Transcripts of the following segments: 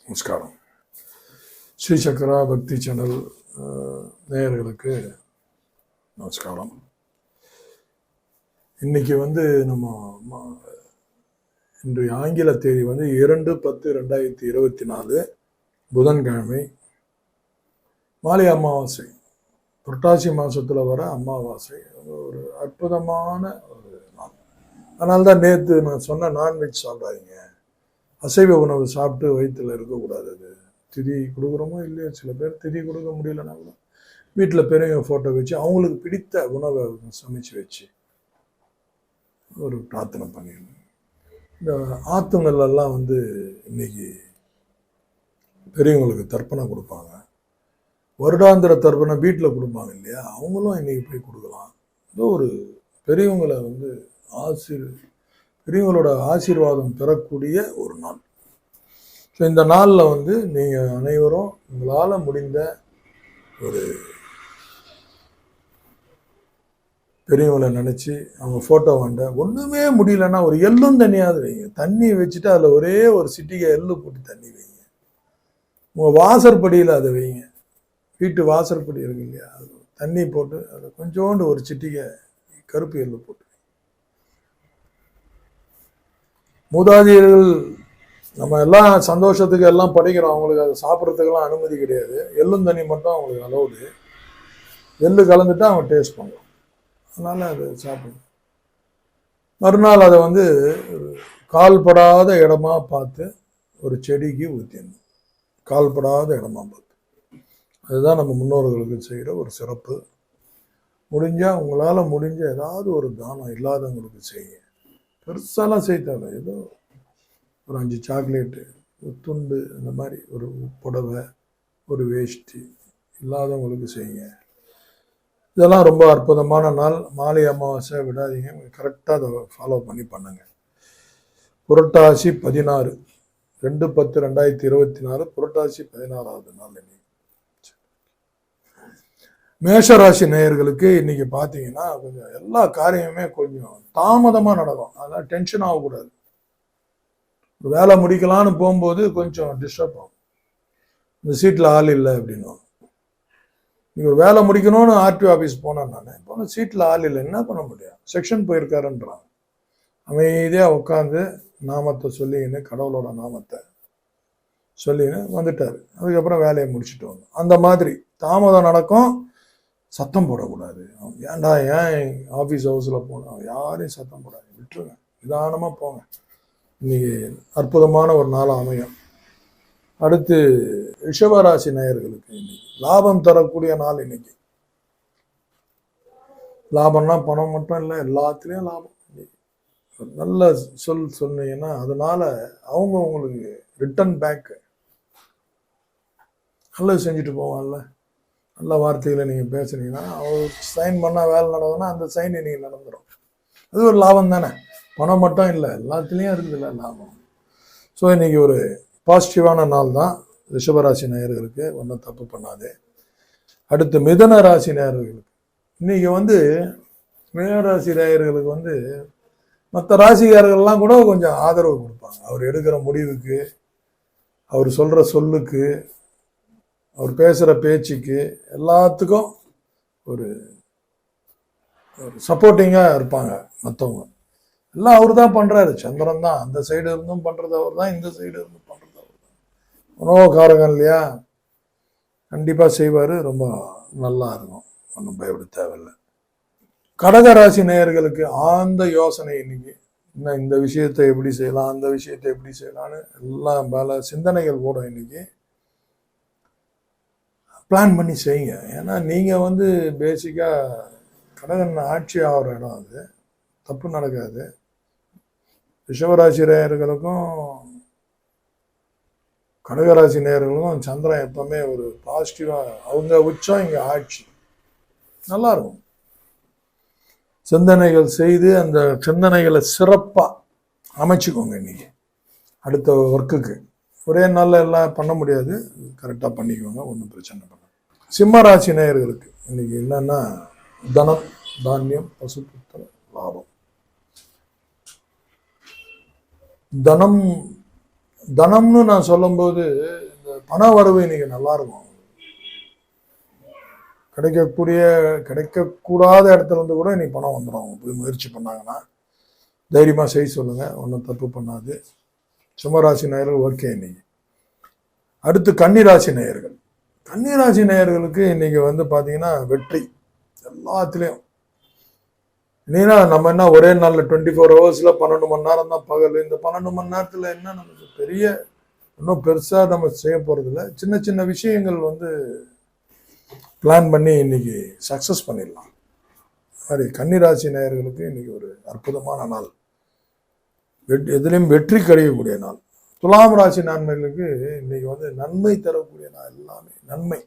நமஸ்காரம். ஸ்ரீ சக்கரா பக்தி சேனல் நேயர்களுக்கு நமஸ்காரம். இன்னைக்கு நம்ம இன்றைய ஆங்கில தேதி 2/10/2024 புதன்கிழமை, மாலை அமாவாசை. புரட்டாசி மாசத்துல வர அமாவாசை ஒரு அற்புதமான ஒரு நாள். அதனால்தான் நேற்று நான் சொன்ன நான்வெஜ் சாப்பிடாதீங்க, அசைவ உணவு சாப்பிட்டு வயிற்றுல இருக்கக்கூடாது. அது திதி கொடுக்குறோமோ இல்லையோ, சில பேர் திதி கொடுக்க முடியலன்னா கூட வீட்டில் பெரியவங்க ஃபோட்டோ வச்சு அவங்களுக்கு பிடித்த உணவை சமைச்சு வச்சு ஒரு பிரார்த்தனை பண்ணிடணும். இந்த ஆத்துங்கள்லாம் இன்னைக்கு பெரியவங்களுக்கு தர்ப்பணம் கொடுப்பாங்க. வருடாந்திர தர்ப்பணம் வீட்டில் கொடுப்பாங்க இல்லையா, அவங்களும் இன்னைக்கு போய் கொடுக்கலாம். ஏதோ ஒரு பெரியவங்களை பெரியவங்களோட ஆசீர்வாதம் பெறக்கூடிய ஒரு நாள். ஸோ இந்த நாளில் நீங்கள் அனைவரும் உங்களால் முடிந்த ஒரு பெரியவங்களை நினச்சி அவங்க ஃபோட்டோ ஒன்றுமே முடியலன்னா ஒரு எள்ளும் தண்ணியாவது வைங்க. தண்ணி வச்சுட்டு அதில் ஒரே ஒரு சிட்டிகை எள்ளு போட்டு தண்ணி வைங்க. உங்கள் வாசற்படியில் அதை வைங்க. வீட்டு வாசற்படி இருக்கு இல்லையா, அது தண்ணி போட்டு அதில் கொஞ்சோண்டு ஒரு சிட்டிகை கருப்பு எள்ளு போட்டு. மூதாதையர்கள் நம்ம எல்லாம் சந்தோஷத்துக்கு எல்லாம் படிக்கிறோம், அவங்களுக்கு அதை சாப்பிட்றதுக்கெல்லாம் அனுமதி கிடையாது. எள்ளும் தண்ணி மட்டும் அவங்களுக்கு அலோடு. எள்ளு கலந்துட்டு அவங்க டேஸ்ட் பண்ணுவோம், அதனால அதை சாப்பிடணும். மறுநாள் அதை கால்படாத இடமா பார்த்து ஒரு செடிக்கு ஊற்றிடணும். கால்படாத இடமா பார்த்து. அதுதான் நம்ம முன்னோர்களுக்கு செய்கிற ஒரு சிறப்பு. முடிஞ்சால் உங்களால் முடிஞ்ச ஏதாவது ஒரு தானம் இல்லாதவங்களுக்கு செய்யுங்க. பெருசாலாம் செய்ய தேவை. ஏதோ ஒரு 5 சாக்லேட்டு, ஒரு துண்டு, அந்த மாதிரி ஒரு புடவை, ஒரு வேஷ்டி இல்லாதவங்களுக்கு செய்யுங்க. இதெல்லாம் ரொம்ப அற்புதமான நாள். மாலை அமாவாசை விடாதீங்க, கரெக்டாக அதை ஃபாலோ பண்ணி பண்ணுங்க. புரட்டாசி 16, 2/10/2024 புரட்டாசி 16வது நாள். இன்னைக்கு மேஷராசி நேயர்களுக்கு இன்னைக்கு பார்த்தீங்கன்னா கொஞ்சம் எல்லா காரியமுமே கொஞ்சம் தாமதமாக நடக்கும். அதெல்லாம் டென்ஷன் ஆகக்கூடாது. வேலை முடிக்கலான்னு போகும்போது கொஞ்சம் டிஸ்டர்ப் ஆகும். இந்த சீட்டில் ஆள் இல்லை அப்படின்னும். நீங்கள் வேலை முடிக்கணும்னு ஆர்டிஓ ஆஃபீஸ் போனேன் சீட்டில் ஆள் இல்லை, என்ன பண்ண முடியும், செக்ஷன் போயிருக்காருன்றாங்க. அமைதியாக உட்காந்து நாமத்தை சொல்லின்னு, கடவுளோட நாமத்தை சொல்லின்னு வந்துட்டார். அதுக்கப்புறம் வேலையை முடிச்சுட்டு வந்தோம். அந்த மாதிரி தாமதம் நடக்கும். சத்தம் போடக்கூடாது. ஏன்டா ஏன் ஆஃபீஸ் ஹவுஸில் போனோம், யாரையும் சத்தம் போடாது, விட்டுருங்க, நிதானமாக போங்க. இன்னைக்கு அற்புதமான ஒரு நாளாக அமையும். அடுத்து ரிஷபராசி நேயர்களுக்கு இன்னைக்கு லாபம் தரக்கூடிய நாள். இன்னைக்கு லாபம்னா பணம் மட்டும் இல்லை, எல்லாத்துலேயும் லாபம். நல்ல சொன்னீங்கன்னா அதனால அவங்க உங்களுக்கு ரிட்டர்ன் பேக் நல்லது செஞ்சுட்டு போவான்ல. நல்ல வார்த்தைகளை நீங்கள் பேசுனீங்கன்னா, அவர் சைன் பண்ணால் வேலை நடந்ததுன்னா அந்த சைன் இன்னைக்கு நடந்துடும். அது ஒரு லாபம் தானே. பணம் மட்டும் இல்லை, எல்லாத்துலேயும் இருக்குதுல்ல லாபம். ஸோ இன்னைக்கு ஒரு பாசிட்டிவான நாள் தான் ரிஷபராசி நேயர்களுக்கு. ஒன்றும் தப்பு பண்ணாது. அடுத்து மிதுன ராசி நேயர்களுக்கு இன்னைக்கு மிதுனராசி நேயர்களுக்கு மற்ற ராசிக்காரர்கள்லாம் கூட கொஞ்சம் ஆதரவு கொடுப்பாங்க. அவர் எடுக்கிற முடிவுக்கு, அவர் சொல்கிற சொல்லுக்கு, அவர் பேசுகிற பேச்சுக்கு, எல்லாத்துக்கும் ஒரு சப்போர்ட்டிங்காக இருப்பாங்க மற்றவங்க. எல்லாம் அவர் தான் பண்ணுறாரு. சந்திரன் தான் அந்த சைடு இருந்தும் பண்ணுறது அவர் தான், இந்த சைடு இருந்தும் பண்ணுறது அவர் தான். உணவுக்காரங்க இல்லையா, கண்டிப்பாக செய்வார். ரொம்ப நல்லா இருக்கும், ஒன்றும் பயப்பட தேவையில்லை. கடகராசி நேயர்களுக்கு ஆழ்ந்த யோசனை. இன்னைக்கு இன்னும் இந்த விஷயத்தை எப்படி செய்யலாம், அந்த விஷயத்தை எப்படி செய்யலான்னு எல்லாம் பல சிந்தனைகள் கூட இன்னைக்கு பிளான் பண்ணி செய்யுங்க. ஏன்னா நீங்கள் பேசிக்காக கடகன் ஆட்சி ஆகிற இடம், அது தப்பு நடக்காது. ரிஷபராசி நேயர்களுக்கும் கடகராசி நேயர்களுக்கும் சந்திரன் எப்பவுமே ஒரு பாசிட்டிவாக, அவங்க உச்சம் இங்கே ஆட்சி, நல்லா இருக்கும். சிந்தனைகள் செய்து அந்த சிந்தனைகளை சிறப்பாக அமைச்சுக்கோங்க. இன்னைக்கு அடுத்த ஒர்க்குக்கு ஒரே நாளில் எல்லாம் பண்ண முடியாது, கரெக்டாக பண்ணிக்கோங்க, ஒன்றும் பிரச்சனை பண்ண. சிம்மராசி நேயர்களுக்கு இன்னைக்கு என்னன்னா தனம், தானியம், பசுபுத்திர லாபம். தனம் தனம்னு நான் சொல்லும்போது இந்த பண வரவு இன்னைக்கு நல்லா இருக்கும். கிடைக்கக்கூடாத இடத்துல இருந்து கூட இன்னைக்கு பணம் வந்துடும். அவங்க போய் முயற்சி பண்ணாங்கன்னா தைரியமாக செய்ய சொல்லுங்க, ஒன்றும் தப்பு பண்ணாது. சிம்மராசி நேயர்கள் ஓகே. இன்னைக்கு அடுத்து கன்னிராசி நேயர்கள். கன்னிராசி நேயர்களுக்கு இன்னைக்கு வந்து பார்த்தீங்கன்னா வெற்றி எல்லாத்துலேயும். இல்லைன்னா நம்ம என்ன ஒரே நாளில் 24 hours 12 மணி நேரம் தான் பகல். இந்த 12 மணி நேரத்தில் என்ன நமக்கு பெரிய இன்னும் பெருசாக நம்ம செய்ய போகிறதில்ல. சின்ன சின்ன விஷயங்கள் வந்து பிளான் பண்ணி இன்னைக்கு சக்ஸஸ் பண்ணிடலாம். மாதிரி கன்னிராசி நேயர்களுக்கு இன்னைக்கு ஒரு அற்புதமான நாள், எதுலேயும் வெற்றி கிடைக்கக்கூடிய நாள். துலாம் ராசி நன்மைகளுக்கு இன்னைக்கு வந்து நன்மை தரக்கூடிய நாள். எல்லாமே நன்மை,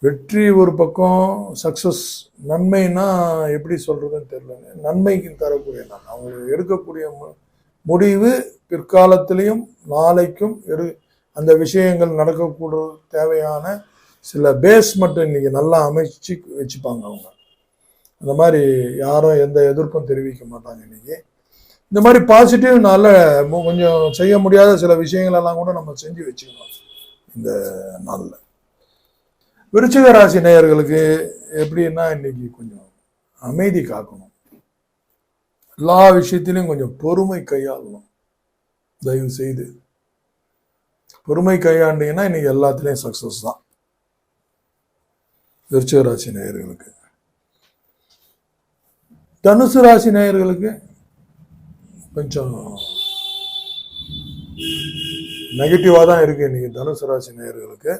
வெற்றி ஒரு பக்கம், சக்ஸஸ். நன்மைன்னா எப்படி சொல்றதுன்னு தெரியல. நன்மைக்கு தரக்கூடிய நாள். அவங்க எடுக்கக்கூடிய முடிவு பிற்காலத்திலையும் நாளைக்கும் அந்த விஷயங்கள் நடக்கக்கூடிய தேவையான சில பேஸ் மட்டும் இன்னைக்கு நல்லா அமைச்சு வச்சுப்பாங்க அவங்க. அந்த மாதிரி யாரும் எந்த எதிர்ப்பும் தெரிவிக்க மாட்டாங்க இன்னைக்கு. இந்த மாதிரி பாசிட்டிவ்னால கொஞ்சம் செய்ய முடியாத சில விஷயங்கள் எல்லாம் கூட நம்ம செஞ்சு வச்சுக்கணும் இந்த நாளில். விருச்சிக ராசி நேயர்களுக்கு எப்படின்னா இன்னைக்கு கொஞ்சம் அமைதி காக்கணும். எல்லா விஷயத்திலையும் கொஞ்சம் பொறுமை கையாளணும். தயவு செய்து பொறுமை கையாண்டீங்கன்னா இன்னைக்கு எல்லாத்துலேயும் சக்ஸஸ் தான் விருச்சிக ராசி நேயர்களுக்கு. தனுசு ராசி நேயர்களுக்கு கொஞ்சம் நெகட்டிவாக தான் இருக்குது இன்னைக்கு. தனுசு ராசி நேயர்களுக்கு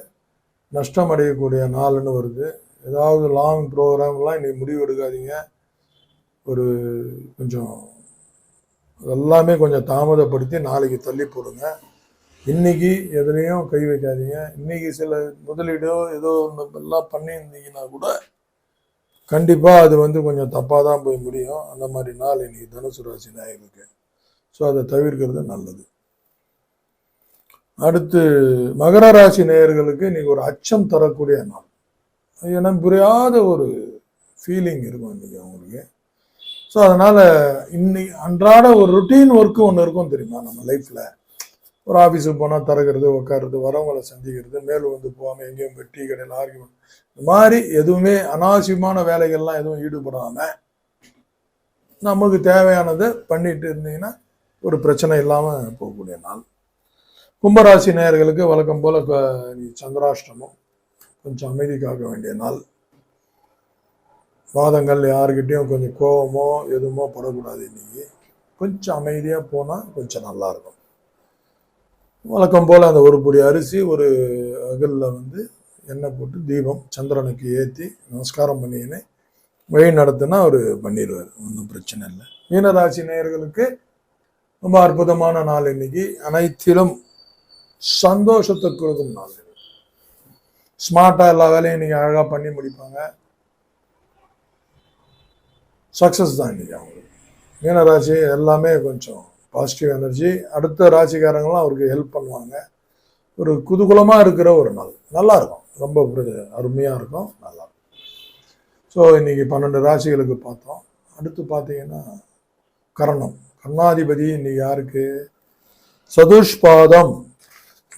நஷ்டம் அடையக்கூடிய நாள்னு வருது. ஏதாவது லாங் ப்ரோக்ராம்லாம் இன்னைக்கு முடிவு எடுக்காதீங்க. ஒரு கொஞ்சம் எல்லாமே கொஞ்சம் தாமதப்படுத்தி நாளைக்கு தள்ளி போடுங்க. இன்னைக்கு எதுலேயும் கை வைக்காதீங்க. இன்னைக்கு சில முதலீடோ ஏதோ எல்லாம் பண்ணியிருந்தீங்கன்னா கூட கண்டிப்பாக அது வந்து கொஞ்சம் தப்பாக தான் போய் முடியும். அந்த மாதிரி நாள் இன்னைக்கு தனுசு ராசி நேயர்களுக்கு. ஸோ அதை தவிர்க்கிறது நல்லது. அடுத்து மகர ராசி நேயர்களுக்கு இன்னைக்கு ஒரு அச்சம் தரக்கூடிய நாள். ஏன்னா புரியாத ஒரு ஃபீலிங் இருக்கும் இன்னைக்கு அவங்களுக்கு. ஸோ அதனால இன்னைக்கு அன்றாட ஒரு ருட்டீன் ஒர்க்கு ஒன்று இருக்கும் தெரியுமா நம்ம லைஃப்ல. ஒரு ஆஃபீஸுக்கு போனால் திறக்கிறது, உட்காருறது, வரவங்களை சந்திக்கிறது, மேல் வந்து போகாமல் எங்கேயும் டீ கடையில் ஆர்கியூமெண்ட், இந்த மாதிரி எதுவுமே அனாவசியமான வேலைகள்லாம் எதுவும் ஈடுபடாமல் நமக்கு தேவையானதை பண்ணிட்டு இருந்தீங்கன்னா ஒரு பிரச்சனை இல்லாமல் போகக்கூடிய நாள். கும்பராசி நேயர்களுக்கு வழக்கம் போல சந்திராஷ்டமம், கொஞ்சம் அமைதி காக்க வேண்டிய நாள். வாதங்கள் யாருக்கிட்டையும் கொஞ்சம் கோபமோ எதுவுமோ படக்கூடாது. இன்னைக்கு கொஞ்சம் அமைதியாக போனால் கொஞ்சம் நல்லா இருக்கும். வழக்கம் போல் அந்த ஒரு பொடி அரிசி ஒரு அகலில் வந்து எண்ணெய் போட்டு தீபம் சந்திரனுக்கு ஏற்றி நமஸ்காரம் பண்ணிக்கின்னு வழி நடத்தினா அவர் பண்ணிடுவார். ஒன்றும் பிரச்சனை இல்லை. மீனராசி நேயர்களுக்கு ரொம்ப அற்புதமான நாள் இன்னைக்கு. அனைத்திலும் சந்தோஷத்தை கொடுக்கும் நாள். ஸ்மார்ட்டாக எல்லா வேலையும் இன்னைக்கு அழகாக பண்ணி முடிப்பாங்க. சக்ஸஸ் தான் இன்னைக்கு அவங்களுக்கு. மீனராசி எல்லாமே கொஞ்சம் பாசிட்டிவ் எனர்ஜி. அடுத்த ராசிக்காரங்களும் அவருக்கு ஹெல்ப் பண்ணுவாங்க. ஒரு குதூகலமாக இருக்கிற ஒரு நாள். நல்லா இருக்கும், ரொம்ப அருமையாக இருக்கும், நல்லா இருக்கும். ஸோ இன்னைக்கு 12 ராசிகளுக்கு பார்த்தோம். அடுத்து பார்த்தீங்கன்னா கரணம், கர்ணாதிபதி இன்னைக்கு யாருக்கு? சதுஷ்பாதம்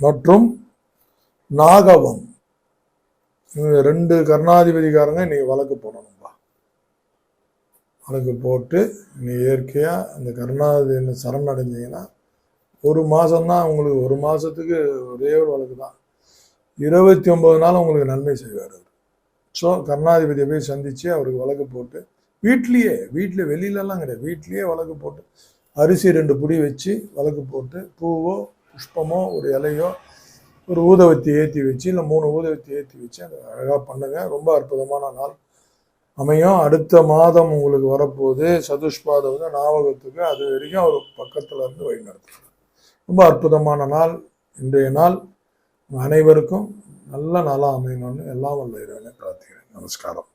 மற்றும் நாகவம், 2 கர்ணாதிபதிக்காரங்க இன்னைக்கு வழக்கு போடணும்பா. வழக்கு போட்டு நீ இயற்கையாக அந்த கருணாதிபதியை சரணடைஞ்சிங்கன்னா ஒரு மாதம்தான் உங்களுக்கு. ஒரு மாதத்துக்கு ஒரே ஒரு வழக்கு தான், 29 நாள் உங்களுக்கு நன்மை செய்வார் அவர். ஸோ கருணாதிபதியை போய் சந்தித்து அவருக்கு வழக்கு போட்டு வீட்டில் வெளியிலலாம் கிடையாது, வீட்லேயே வழக்கு போட்டு அரிசி 2 புடி வச்சு வழக்கு போட்டு பூவோ புஷ்பமோ ஒரு இலையோ ஒரு ஊதவத்தி ஏற்றி வச்சு இல்லை 3 ஊதவத்தி ஏற்றி வச்சு அதை அழகாக பண்ணுங்க. ரொம்ப அற்புதமான நாள் அமையும். அடுத்த மாதம் உங்களுக்கு வரப்போகுது. சதுஷ்பாதம் வந்து ஞாபகத்துக்கு அது வரைக்கும் அவர் பக்கத்தில் இருந்து வழி நடத்துகிறார். ரொம்ப அற்புதமான நாள் இன்றைய நாள். அனைவருக்கும் நல்ல நாளாக அமையணும்னு எல்லாம் வல்ல இறைவனை பிரார்த்திக்கிறேன். நமஸ்காரம்.